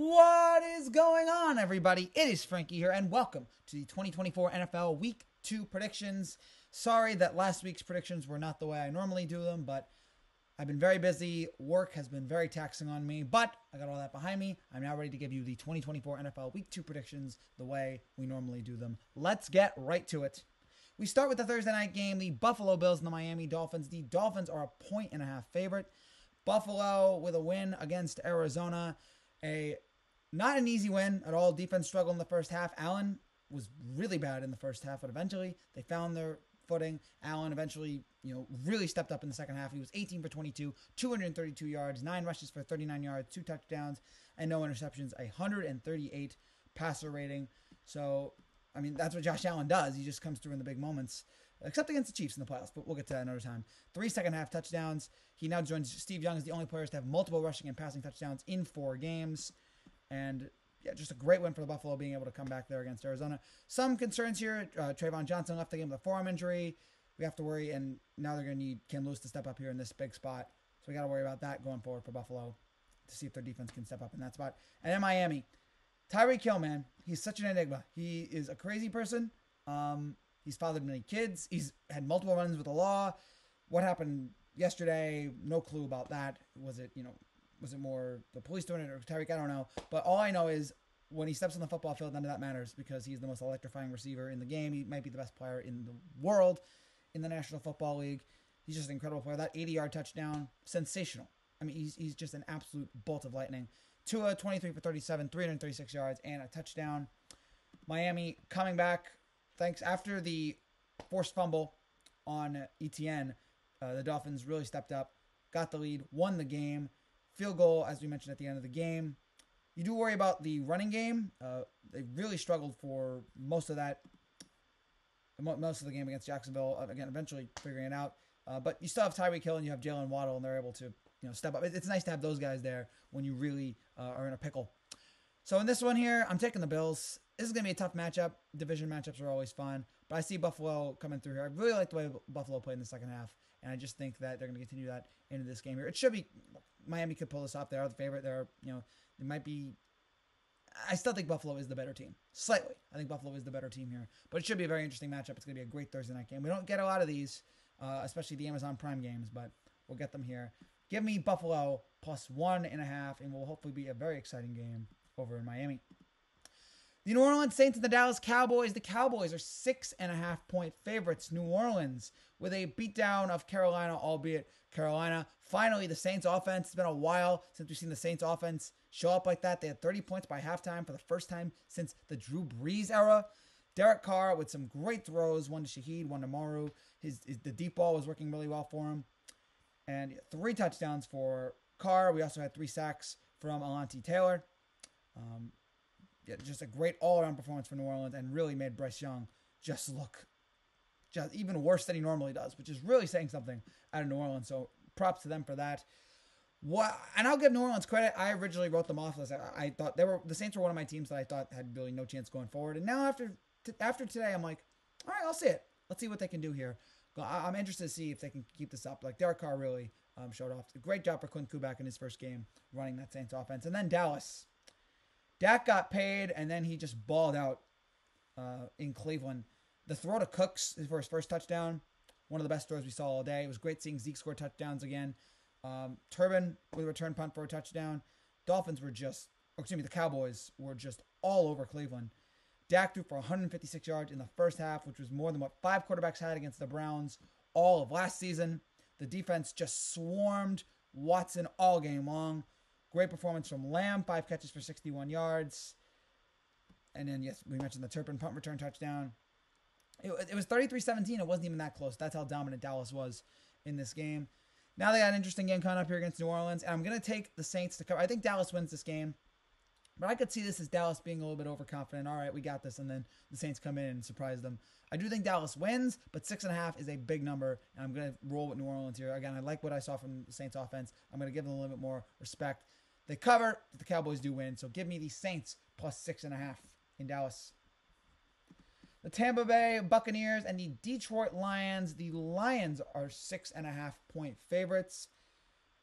What is going on, everybody? It is Frankie here, and welcome to the 2024 NFL Week 2 predictions. Sorry that last week's predictions were not the way I normally do them, but I've been very busy. Work has been very taxing on me, but I got all that behind me. I'm now ready to give you the 2024 NFL Week 2 predictions the way we normally do them. Let's get right to it. We start with the Thursday night game, the Buffalo Bills and the Miami Dolphins. The Dolphins are a 1.5 favorite. Buffalo with a win against Arizona. Not an easy win at all. Defense struggled in the first half. Allen was really bad in the first half, but eventually they found their footing. Allen eventually, really stepped up in the second half. He was 18 for 22, 232 yards, 9 rushes for 39 yards, 2 touchdowns, and no interceptions, 138 passer rating. So, that's what Josh Allen does. He just comes through in the big moments, except against the Chiefs in the playoffs, but we'll get to that another time. 3 second-half touchdowns. He now joins Steve Young as the only players to have multiple rushing and passing touchdowns in 4 games. And, just a great win for the Buffalo being able to come back there against Arizona. Some concerns here. Trayvon Johnson left the game with a forearm injury. We have to worry, and now they're going to need Ken Lewis to step up here in this big spot. So we got to worry about that going forward for Buffalo to see if their defense can step up in that spot. And then Miami. Tyreek Hill, man. He's such an enigma. He is a crazy person. He's fathered many kids. He's had multiple runs with the law. What happened yesterday? No clue about that. Was it more the police doing it or Tyreek? I don't know. But all I know is when he steps on the football field, none of that matters because he's the most electrifying receiver in the game. He might be the best player in the world in the National Football League. He's just an incredible player. That 80-yard touchdown, sensational. He's just an absolute bolt of lightning. Tua, 23 for 37, 336 yards, and a touchdown. Miami coming back thanks after the forced fumble on ETN. The Dolphins really stepped up, got the lead, won the game. Field goal, as we mentioned at the end of the game. You do worry about the running game. They really struggled for most of the game against Jacksonville. Again, eventually figuring it out. But you still have Tyreek Hill and you have Jalen Waddle, and they're able to step up. It's nice to have those guys there when you really are in a pickle. So in this one here, I'm taking the Bills. This is going to be a tough matchup. Division matchups are always fun. But I see Buffalo coming through here. I really like the way Buffalo played in the second half. And I just think that they're going to continue that into this game here. It should be Miami could pull this off. They are the favorite. They might be. I still think Buffalo is the better team. Slightly. I think Buffalo is the better team here. But it should be a very interesting matchup. It's going to be a great Thursday night game. We don't get a lot of these, especially the Amazon Prime games, but we'll get them here. Give me Buffalo plus 1.5, and will hopefully be a very exciting game over in Miami. The New Orleans Saints and the Dallas Cowboys. The Cowboys are 6.5-point favorites. New Orleans with a beatdown of Carolina, albeit Carolina. Finally, the Saints offense. It's been a while since we've seen the Saints offense show up like that. They had 30 points by halftime for the first time since the Drew Brees era. Derek Carr with some great throws, one to Shaheed, one to Maru. The deep ball was working really well for him. And 3 touchdowns for Carr. We also had 3 sacks from Alontae Taylor. Just a great all-around performance for New Orleans and really made Bryce Young just look even worse than he normally does, which is really saying something out of New Orleans. So props to them for that. And I'll give New Orleans credit. I originally wrote them off as I thought the Saints were one of my teams that I thought had really no chance going forward. And now after today, I'm like, all right, I'll see it. Let's see what they can do here. I'm interested to see if they can keep this up. Like Derek Carr really showed off. A great job for Clint Kubiak in his first game running that Saints offense. And then Dallas. Dak got paid, and then he just balled out in Cleveland. The throw to Cooks for his first touchdown, one of the best throws we saw all day. It was great seeing Zeke score touchdowns again. Turbin with a return punt for a touchdown. The Cowboys were just all over Cleveland. Dak threw for 156 yards in the first half, which was more than what 5 quarterbacks had against the Browns all of last season. The defense just swarmed Watson all game long. Great performance from Lamb, 5 catches for 61 yards. And then, yes, we mentioned the Turpin punt return touchdown. It was 33-17. It wasn't even that close. That's how dominant Dallas was in this game. Now they got an interesting game coming up here against New Orleans. And I'm going to take the Saints to cover. I think Dallas wins this game. But I could see this as Dallas being a little bit overconfident. All right, we got this. And then the Saints come in and surprise them. I do think Dallas wins, but 6.5 is a big number. And I'm going to roll with New Orleans here. Again, I like what I saw from the Saints offense. I'm going to give them a little bit more respect. They cover, but the Cowboys do win. So give me the Saints plus 6.5 in Dallas. The Tampa Bay Buccaneers and the Detroit Lions. The Lions are 6.5-point favorites.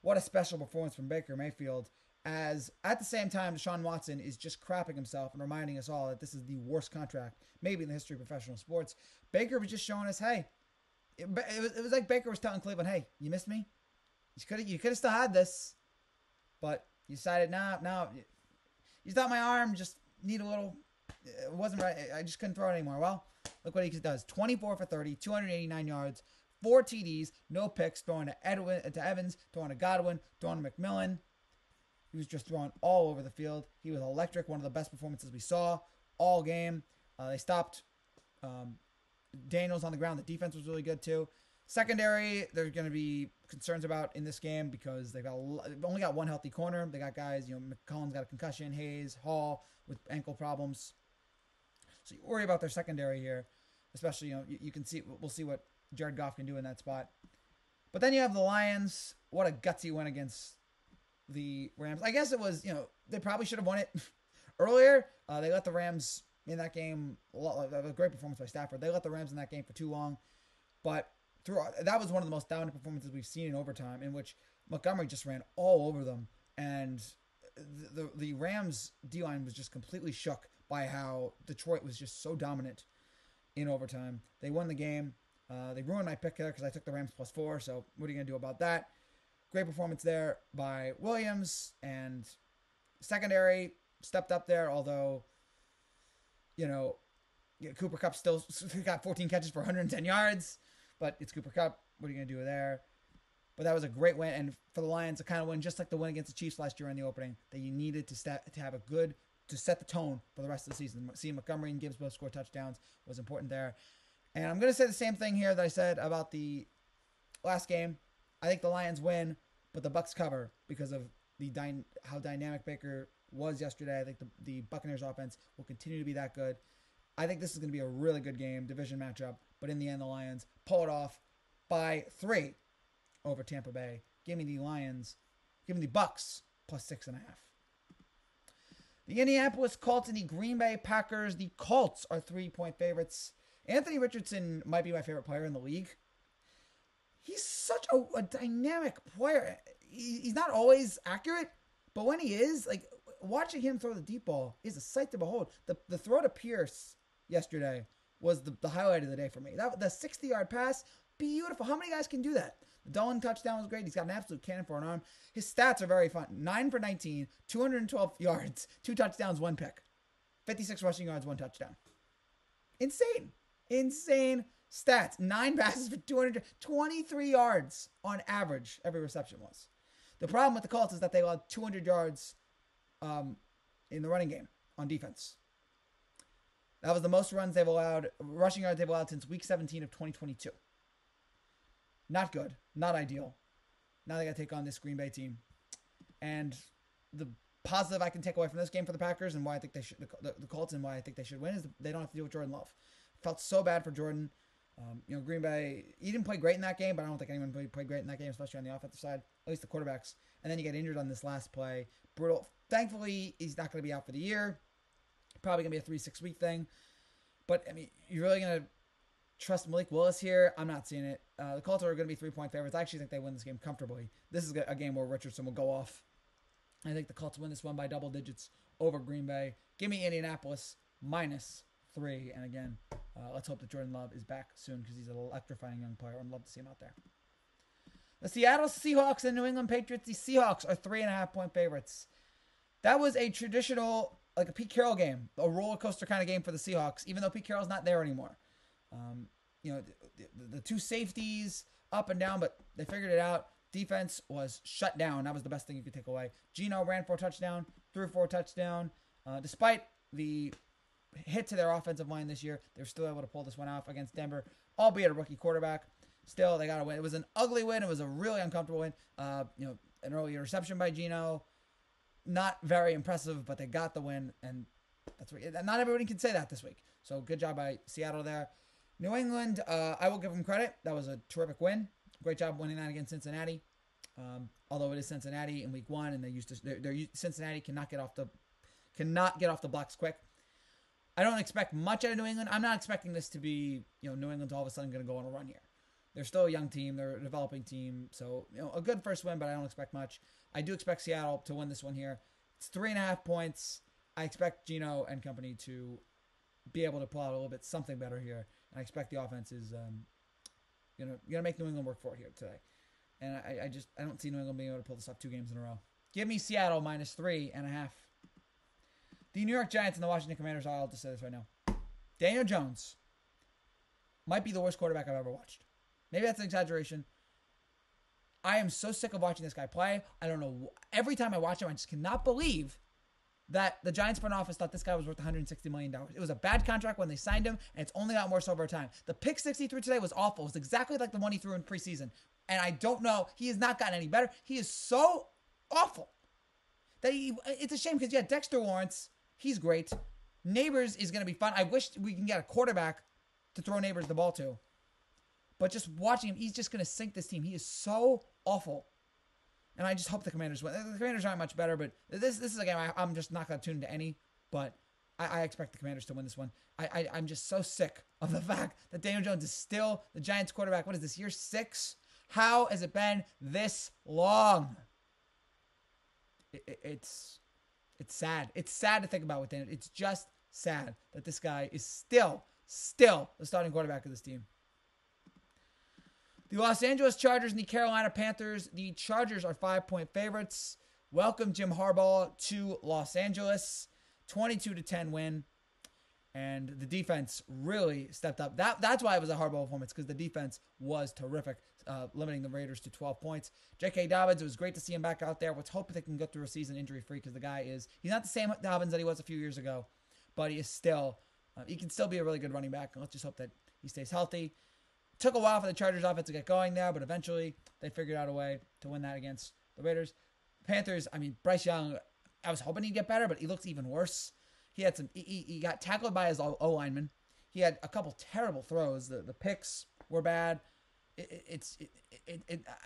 What a special performance from Baker Mayfield. as at the same time, Deshaun Watson is just crapping himself and reminding us all that this is the worst contract maybe in the history of professional sports. Baker was just showing us, hey, it was like Baker was telling Cleveland, hey, you missed me? You could have still had this, but you decided, no, you thought my arm just need a little, it wasn't right. I just couldn't throw it anymore. Well, look what he does. 24 for 30, 289 yards, 4 TDs, no picks, throwing to Evans, throwing to Godwin, throwing to McMillan. He was just throwing all over the field. He was electric, one of the best performances we saw all game. They stopped Daniels on the ground. The defense was really good too. Secondary, there's going to be concerns about in this game because they've only got one healthy corner. They got guys, McCollum's got a concussion, Hayes, Hall with ankle problems. So you worry about their secondary here, especially, you can see, we'll see what Jared Goff can do in that spot. But then you have the Lions. What a gutsy win against the Rams. I guess it was, they probably should have won it earlier. They let the Rams in that game, a great performance by Stafford. They let the Rams in that game for too long. But that was one of the most dominant performances we've seen in overtime, in which Montgomery just ran all over them. And the Rams D-line was just completely shook by how Detroit was just so dominant in overtime. They won the game. They ruined my pick there because I took the Rams +4. So what are you going to do about that? Great performance there by Williams, and secondary stepped up there, although, Cooper Kupp still got 14 catches for 110 yards, but it's Cooper Kupp. What are you going to do there? But that was a great win, and for the Lions, a kind of win, just like the win against the Chiefs last year in the opening, that you needed to set the tone for the rest of the season. Seeing Montgomery and Gibbs both score touchdowns was important there. And I'm going to say the same thing here that I said about the last game. I think the Lions win, but the Bucs cover because of how dynamic Baker was yesterday. I think the Buccaneers offense will continue to be that good. I think this is going to be a really good game, division matchup. But in the end, the Lions pull it off by 3 over Tampa Bay. Give me the Bucs +6.5. The Indianapolis Colts and the Green Bay Packers. The Colts are 3-point favorites. Anthony Richardson might be my favorite player in the league. He's such a dynamic player. He's not always accurate, but when he is, watching him throw the deep ball is a sight to behold. The throw to Pierce yesterday was the highlight of the day for me. The 60-yard pass, beautiful. How many guys can do that? The Dolan touchdown was great. He's got an absolute cannon for an arm. His stats are very fun. 9 for 19, 212 yards, 2 touchdowns, 1 pick. 56 rushing yards, 1 touchdown. Insane stats. 9 passes for 223 yards on average. Every reception was. The problem with the Colts is that they allowed 200 yards in the running game on defense. That was the most rushing yards they've allowed since week 17 of 2022. Not good. Not ideal. Now they got to take on this Green Bay team. And the positive I can take away from this game for the Packers and why I think they should, the Colts, and why I think they should win, is they don't have to deal with Jordan Love. Felt so bad for Jordan. Green Bay, he didn't play great in that game, but I don't think anyone played great in that game, especially on the offensive side, at least the quarterbacks. And then you get injured on this last play. Brutal. Thankfully, he's not going to be out for the year. Probably going to be a 3-6 week thing. But, you're really going to trust Malik Willis here? I'm not seeing it. The Colts are going to be 3-point favorites. I actually think they win this game comfortably. This is a game where Richardson will go off. I think the Colts win this one by double digits over Green Bay. Give me Indianapolis -3. And again, let's hope that Jordan Love is back soon because he's an electrifying young player. I'd love to see him out there. The Seattle Seahawks and New England Patriots. The Seahawks are 3.5-point favorites. That was a traditional, a Pete Carroll game, a roller coaster kind of game for the Seahawks, even though Pete Carroll's not there anymore. The 2 safeties up and down, but they figured it out. Defense was shut down. That was the best thing you could take away. Geno ran for a touchdown, threw for a touchdown. Despite the hit to their offensive line this year, they were still able to pull this one off against Denver, albeit a rookie quarterback. Still, they got a win. It was an ugly win. It was a really uncomfortable win. An early interception by Geno. Not very impressive, but they got the win, and not everybody can say that this week. So good job by Seattle there. New England, I will give them credit. That was a terrific win. Great job winning that against Cincinnati. Although it is Cincinnati in week 1, and Cincinnati cannot get off the blocks quick. I don't expect much out of New England. I'm not expecting this to be, New England's all of a sudden going to go on a run here. They're still a young team. They're a developing team. So, a good first win, but I don't expect much. I do expect Seattle to win this one here. It's 3.5 points. I expect Geno and company to be able to pull out a little bit something better here. And I expect the offense is gonna make New England work for it here today. And I don't see New England being able to pull this off 2 games in a row. Give me Seattle minus 3.5. The New York Giants and the Washington Commanders, I'll just say this right now. Daniel Jones might be the worst quarterback I've ever watched. Maybe that's an exaggeration. I am so sick of watching this guy play. I don't know. Every time I watch him, I just cannot believe that the Giants front office thought this guy was worth $160 million. It was a bad contract when they signed him, and it's only gotten worse over time. The pick 6 he threw today was awful. It was exactly like the one he threw in preseason. And I don't know. He has not gotten any better. He is so awful that it's a shame because, yeah, Dexter Lawrence, he's great. Neighbors is going to be fun. I wish we can get a quarterback to throw Neighbors the ball to. But just watching him, he's just going to sink this team. He is so awful. And I just hope the Commanders win. The Commanders aren't much better, but this is a game I'm just not going to tune into any. But I expect the Commanders to win this one. I'm just so sick of the fact that Daniel Jones is still the Giants quarterback. What is this, year 6? How has it been this long? It's sad. It's sad to think about with Daniel. It's just sad that this guy is still the starting quarterback of this team. The Los Angeles Chargers and the Carolina Panthers. The Chargers are 5-point favorites. Welcome Jim Harbaugh to Los Angeles. 22-10 win. And the defense really stepped up. That's why it was a Harbaugh performance, because the defense was terrific, limiting the Raiders to 12 points. J.K. Dobbins, it was great to see him back out there. Let's hope they can go through a season injury-free, because the guy he's not the same Dobbins that he was a few years ago, but he is still, he can still be a really good running back, and let's just hope that he stays healthy. Took a while for the Chargers offense to get going there, but eventually they figured out a way to win that against the Raiders. Panthers, Bryce Young, I was hoping he'd get better, but he looks even worse. He had he got tackled by his O-lineman. He had a couple terrible throws. The picks were bad. I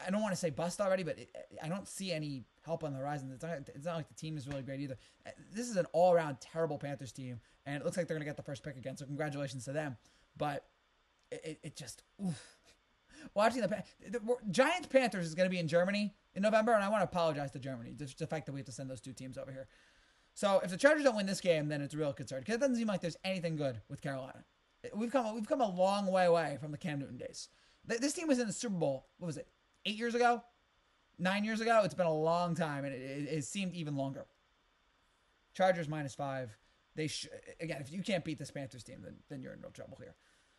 don't want to say bust already, but I don't see any help on the horizon. It's not like the team is really great either. This is an all-around terrible Panthers team, and it looks like they're going to get the first pick again, so congratulations to them. But it just, oof. Watching the Giants-Panthers is going to be in Germany in November, and I want to apologize to Germany. Just the fact that we have to send those 2 teams over here. So if the Chargers don't win this game, then it's a real concern, because it doesn't seem like there's anything good with Carolina. We've come a long way away from the Cam Newton days. This team was in the Super Bowl, what was it, 8 years ago? 9 years ago? It's been a long time, and it seemed even longer. Chargers -5. Again, if you can't beat this Panthers team, then you're in real trouble here.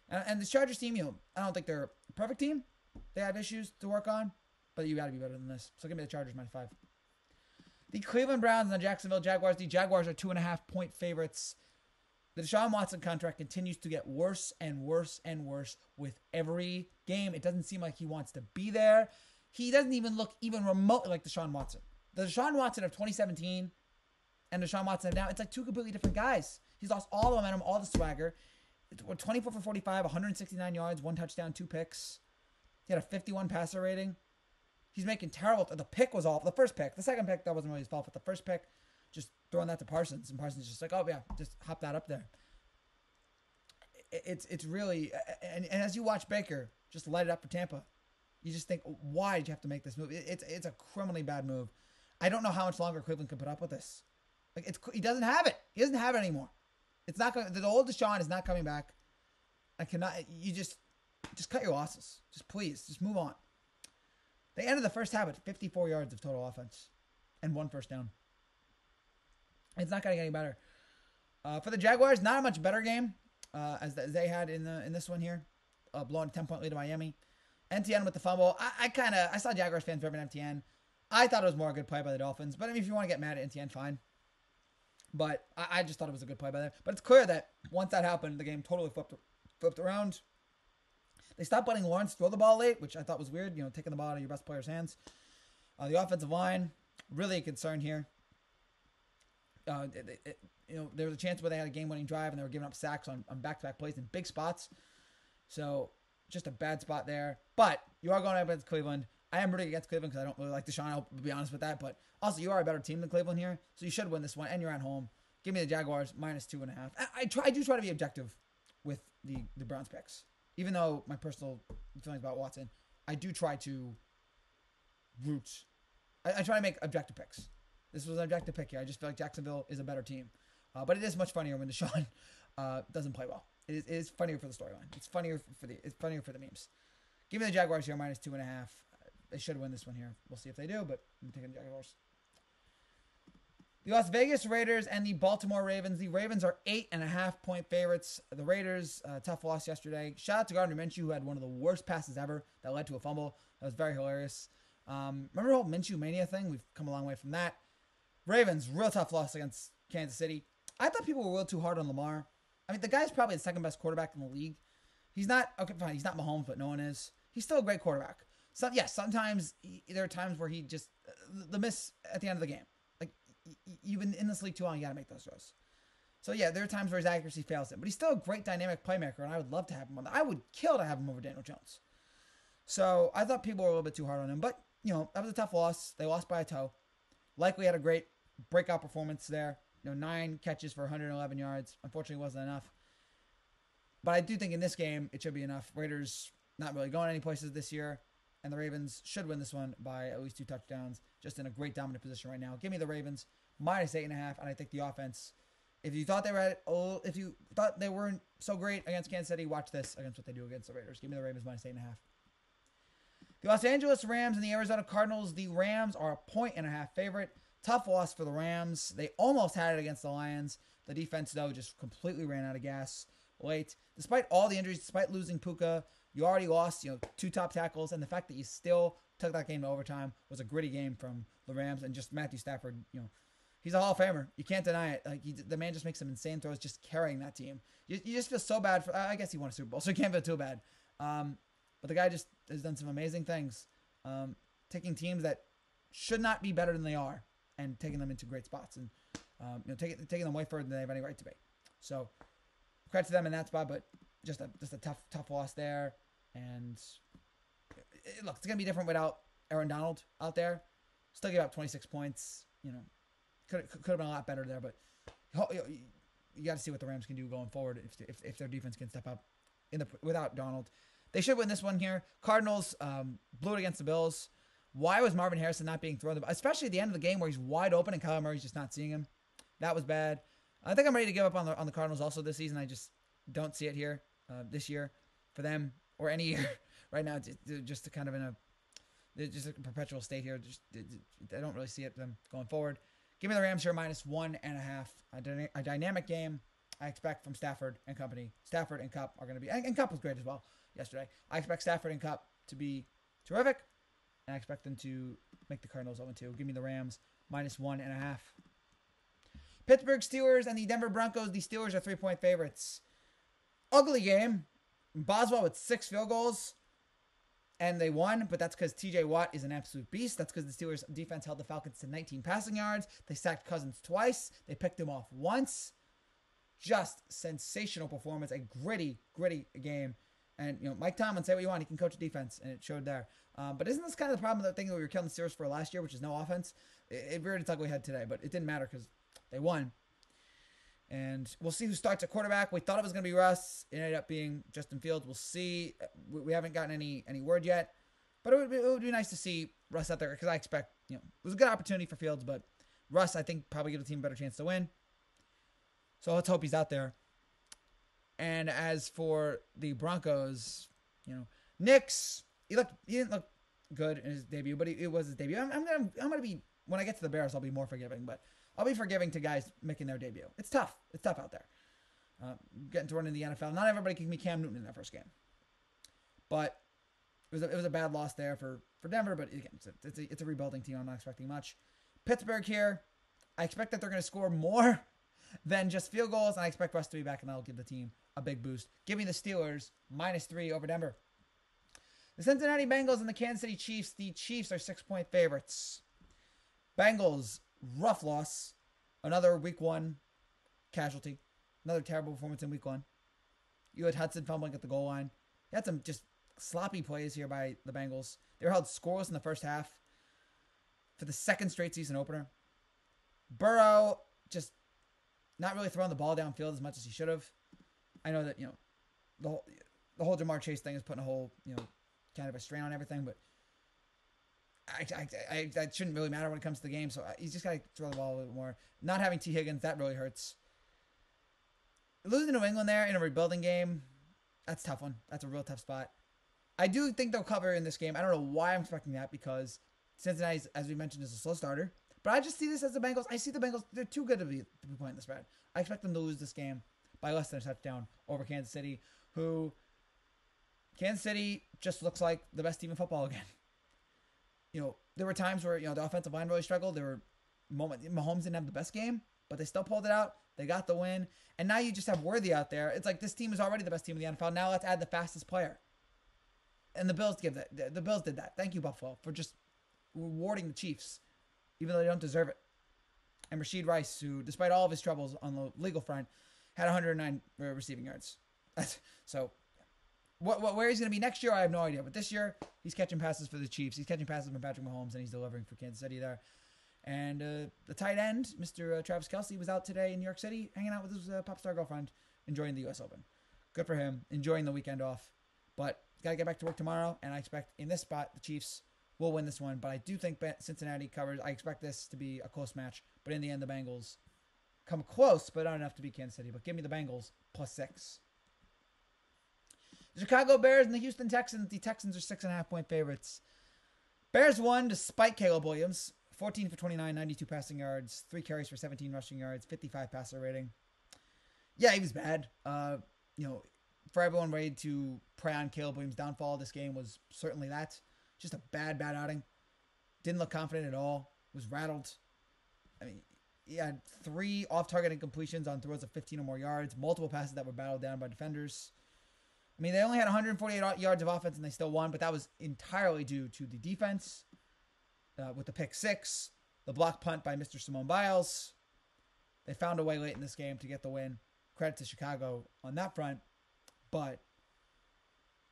And this Chargers team, I don't think they're a perfect team. They have issues to work on, but you got to be better than this. So give me the Chargers -5. The Cleveland Browns and the Jacksonville Jaguars. The Jaguars are 2.5-point favorites. The Deshaun Watson contract continues to get worse and worse and worse with every game. It doesn't seem like he wants to be there. He doesn't even look even remotely like Deshaun Watson. The Deshaun Watson of 2017 and Deshaun Watson of now, it's like 2 completely different guys. He's lost all the momentum, all the swagger. 24 for 45, 169 yards, 1 touchdown, 2 picks. He had a 51 passer rating. He's making terrible. The pick was off. The first pick. The second pick, that wasn't really his fault. But the first pick, just throwing that to Parsons. And Parsons just like, oh, yeah, just hop that up there. It's really... And as you watch Baker just light it up for Tampa, you just think, why did you have to make this move? It's a criminally bad move. I don't know how much longer Cleveland can put up with this. He doesn't have it. He doesn't have it anymore. It's not going. The old Deshaun is not coming back. I cannot. You just cut your losses. Just move on. They ended the first half with 54 yards of total offense and 1 first down. It's not going to get any better. For the Jaguars, not a much better game as they had in this one here, blowing a 10-point lead to Miami. NTN with the fumble. I saw Jaguars fans ripping NTN. I thought it was more a good play by the Dolphins. But if you want to get mad at NTN, fine. But I just thought it was a good play by them. But it's clear that once that happened, the game totally flipped around. They stopped letting Lawrence throw the ball late, which I thought was weird, taking the ball out of your best player's hands. The offensive line, really a concern here. There was a chance where they had a game-winning drive and they were giving up sacks on back-to-back plays in big spots. So just a bad spot there. But you are going up against Cleveland. I am rooting against Cleveland because I don't really like Deshaun, I'll be honest with that. But also, you are a better team than Cleveland here, so you should win this one, and you're at home. Give me the Jaguars -2.5. I do try to be objective with the Browns picks. even though my personal feelings about Watson, I do try to root. I try to make objective picks. This was an objective pick here. I just feel like Jacksonville is a better team. But it is much funnier when Deshaun doesn't play well. It is funnier for the storyline. It's funnier for the memes. Give me the Jaguars here, minus 2.5. They should win this one here. We'll see if they do, but I'm taking the Jaguars. The Las Vegas Raiders and the Baltimore Ravens. The Ravens are 8.5-point favorites. The Raiders, tough loss yesterday. Shout out to Gardner Minshew, who had one of the worst passes ever that led to a fumble. That was very hilarious. Remember the whole Minshew Mania thing? We've come a long way from that. Ravens, real tough loss against Kansas City. I thought people were real too hard on Lamar. I mean, the guy's probably the second best quarterback in the league. He's not, okay, fine, he's not Mahomes, but no one is. He's still a great quarterback. Sometimes there are times where he just, the miss at the end of the game. Like, you've been in this league too long, you got to make those throws. So, yeah, there are times where his accuracy fails him. But he's still a great dynamic playmaker, and I would love to have him on. I would kill to have him over Daniel Jones. So, I thought people were a little bit too hard on him. But, that was a tough loss. They lost by a toe. Likely had a great breakout performance there. 9 catches for 111 yards. Unfortunately, wasn't enough. But I do think in this game, it should be enough. Raiders not really going any places this year. And the Ravens should win this one by at least 2 touchdowns. Just in a great dominant position right now. Give me the Ravens minus 8.5. And I think the offense, if you thought they weren't so great against Kansas City, watch this against what they do against the Raiders. Give me the Ravens minus 8.5. The Los Angeles Rams and the Arizona Cardinals. The Rams are a 1.5 favorite. Tough loss for the Rams. They almost had it against the Lions. The defense, though, just completely ran out of gas late. Despite all the injuries, despite losing Puka, you already lost, 2 top tackles. And the fact that you still took that game to overtime was a gritty game from the Rams. And just Matthew Stafford, he's a Hall of Famer. You can't deny it. Like the man just makes some insane throws just carrying that team. You just feel so bad for, I guess he won a Super Bowl, so you can't feel too bad. But the guy just has done some amazing things. Taking teams that should not be better than they are and taking them into great spots and taking them way further than they have any right to be. So credit to them in that spot, but just a tough loss there. And look, it's gonna be different without Aaron Donald out there. Still give up 26 points. Could have been a lot better there, but you got to see what the Rams can do going forward if their defense can step up without Donald. They should win this one here. Cardinals blew it against the Bills. Why was Marvin Harrison not being thrown? Especially at the end of the game where he's wide open and Kyler Murray's just not seeing him. That was bad. I think I'm ready to give up on the Cardinals also this season. I just don't see it here this year for them or any year right now. Just kind of they're just a perpetual state here. I don't really see it them going forward. Give me the Rams here minus 1.5. A dynamic game I expect from Stafford and company. Stafford and Kupp are going to be, and Kupp was great as well yesterday. I expect Stafford and Kupp to be terrific, and I expect them to make the Cardinals 0-2. Give me the Rams minus 1.5. Pittsburgh Steelers and the Denver Broncos. The Steelers are 3-point favorites. Ugly game. Boswell with 6 field goals, and they won, but that's because TJ Watt is an absolute beast. That's because the Steelers defense held the Falcons to 19 passing yards. They sacked Cousins twice. They picked him off once. Just sensational performance. A gritty game. And, Mike Tomlin, say what you want. He can coach a defense, and it showed there. But isn't this kind of the problem, the thing that we were killing the Steelers for last year, which is no offense? It reared its ugly head today, but it didn't matter because they won. And we'll see who starts at quarterback. We thought it was going to be Russ. It ended up being Justin Fields. We'll see. We haven't gotten any word yet. But it would be nice to see Russ out there because I expect, it was a good opportunity for Fields, but Russ, I think, probably give the team a better chance to win. So let's hope he's out there. And as for the Broncos, Knicks, he didn't look good in his debut, but it was his debut. I'm gonna be, when I get to the Bears, I'll be more forgiving, but I'll be forgiving to guys making their debut. It's tough. It's tough out there. Getting to run in the NFL. Not everybody can be Cam Newton in their first game. But it was a bad loss there for Denver, but again, it's a rebuilding team. I'm not expecting much. Pittsburgh here, I expect that they're going to score more than just field goals, and I expect Russ to be back, and that'll give the team a big boost. Give me the Steelers minus 3 over Denver. The Cincinnati Bengals and the Kansas City Chiefs. The Chiefs are 6-point favorites. Bengals, rough loss. Another week 1 casualty. Another terrible performance in week 1. You had Hudson fumbling at the goal line. You had some just sloppy plays here by the Bengals. They were held scoreless in the first half for the second straight season opener. Burrow just not really throwing the ball downfield as much as he should have. I know that, the whole Jamar Chase thing is putting a whole, kind of a strain on everything. But that shouldn't really matter when it comes to the game. So he's just got to throw the ball a little bit more. Not having T. Higgins, that really hurts. Losing to New England there in a rebuilding game, that's a tough one. That's a real tough spot. I do think they'll cover in this game. I don't know why I'm expecting that because Cincinnati, as we mentioned, is a slow starter. But I just see this as the Bengals. I see the Bengals. They're too good to be playing the spread. I expect them to lose this game by less than a touchdown over Kansas City, who Kansas City just looks like the best team in football again. There were times where, the offensive line really struggled. There were moments Mahomes didn't have the best game, but they still pulled it out. They got the win. And now you just have Worthy out there. It's like this team is already the best team in the NFL. Now let's add the fastest player. And the Bills did that. Thank you, Buffalo, for just rewarding the Chiefs, even though they don't deserve it. And Rashid Rice, who, despite all of his troubles on the legal front, had 109 receiving yards. So, where he's going to be next year, I have no idea. But this year, he's catching passes for the Chiefs. He's catching passes from Patrick Mahomes, and he's delivering for Kansas City there. And the tight end, Mr. Travis Kelce, was out today in New York City, hanging out with his pop star girlfriend, enjoying the U.S. Open. Good for him, enjoying the weekend off. But got to get back to work tomorrow, and I expect in this spot, the Chiefs will win this one. But I do think Cincinnati covers. I expect this to be a close match. But in the end, the Bengals come close, but not enough to beat Kansas City. But give me the Bengals +6. The Chicago Bears and the Houston Texans. The Texans are 6.5-point favorites. Bears won despite Caleb Williams. 14 for 29, 92 passing yards, 3 carries for 17 rushing yards, 55 passer rating. Yeah, he was bad. For everyone ready to prey on Caleb Williams' downfall, this game was certainly that. Just a bad outing. Didn't look confident at all. Was rattled. I mean, he had 3 off-target incompletions on throws of 15 or more yards, multiple passes that were battled down by defenders. I mean, they only had 148 yards of offense and they still won, but that was entirely due to the defense. With the pick 6, the block punt by Mr. Simone Biles. They found a way late in this game to get the win. Credit to Chicago on that front. But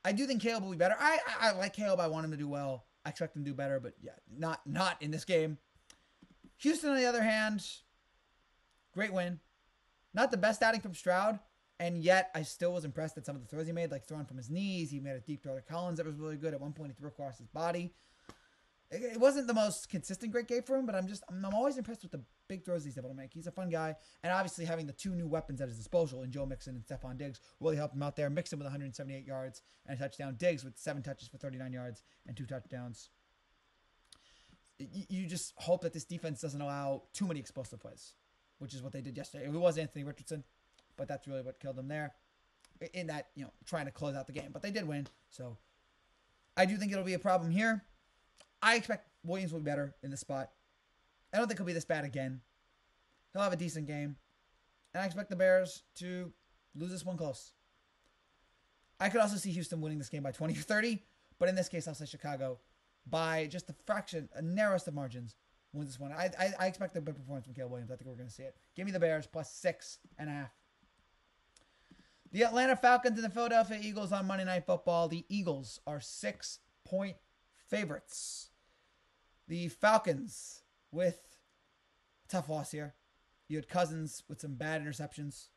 I do think Caleb will be better. I like Caleb. I want him to do well. I expect him to do better, but yeah, not in this game. Houston, on the other hand, great win. Not the best outing from Stroud, and yet I still was impressed at some of the throws he made, like throwing from his knees. He made a deep throw to Collins that was really good. At one point, he threw across his body. It wasn't the most consistent great game for him, but I'm always impressed with the big throws he's able to make. He's a fun guy, and obviously having the 2 new weapons at his disposal in Joe Mixon and Stephon Diggs really helped him out there. Mixon with 178 yards and a touchdown. Diggs with 7 touches for 39 yards and 2 touchdowns. You just hope that this defense doesn't allow too many explosive plays, which is what they did yesterday. It was Anthony Richardson, but that's really what killed them there in that, trying to close out the game. But they did win, so I do think it'll be a problem here. I expect Williams will be better in this spot. I don't think he'll be this bad again. He'll have a decent game. And I expect the Bears to lose this one close. I could also see Houston winning this game by 20 or 30. But in this case, I'll say Chicago by just a narrowest of margins wins this one. I expect a big performance from Caleb Williams. I think we're going to see it. Give me the Bears +6.5. The Atlanta Falcons and the Philadelphia Eagles on Monday Night Football. The Eagles are 6-point favorites. The Falcons with a tough loss here. You had Cousins with some bad interceptions.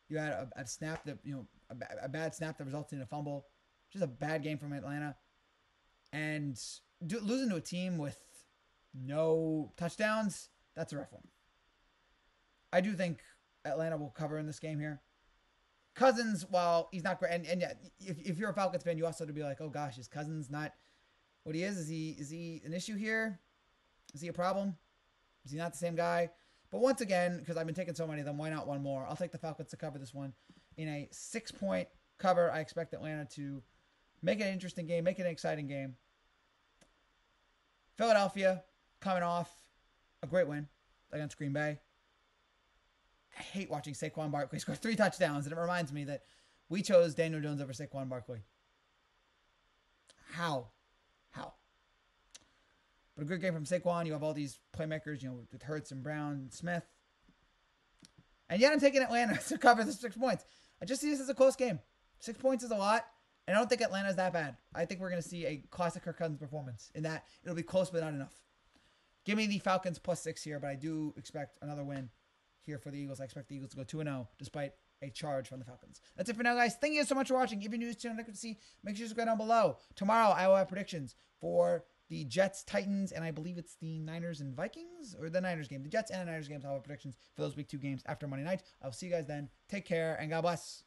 You had a snap that, a bad snap that resulted in a fumble. Just a bad game from Atlanta. And losing to a team with no touchdowns, that's a rough one. I do think Atlanta will cover in this game here. Cousins, while he's not great, and yeah, if you're a Falcons fan, you also have to be like, oh gosh, is Cousins not what he is? Is he an issue here? Is he a problem? Is he not the same guy? But once again, because I've been taking so many of them, why not one more? I'll take the Falcons to cover this one. In a 6-point cover, I expect Atlanta to make it an interesting game, make it an exciting game. Philadelphia coming off a great win against Green Bay. I hate watching Saquon Barkley score 3 touchdowns, and it reminds me that we chose Daniel Jones over Saquon Barkley. How? But a good game from Saquon. You have all these playmakers, with Hurts and Brown and Smith. And yet I'm taking Atlanta to cover the 6 points. I just see this as a close game. 6 points is a lot, and I don't think Atlanta's that bad. I think we're going to see a classic Kirk Cousins performance in that it'll be close but not enough. Give me the Falcons +6 here, but I do expect another win here for the Eagles. I expect the Eagles to go 2-0 despite a charge from the Falcons. That's it for now, guys. Thank you so much for watching. If you're new to the channel, like to see, make sure you subscribe down below. Tomorrow, I will have predictions for the Jets, Titans, and I believe it's the Niners and Vikings, or the Niners game. The Jets and the Niners games, I'll have predictions for those week 2 games after Monday night. I'll see you guys then. Take care, and God bless.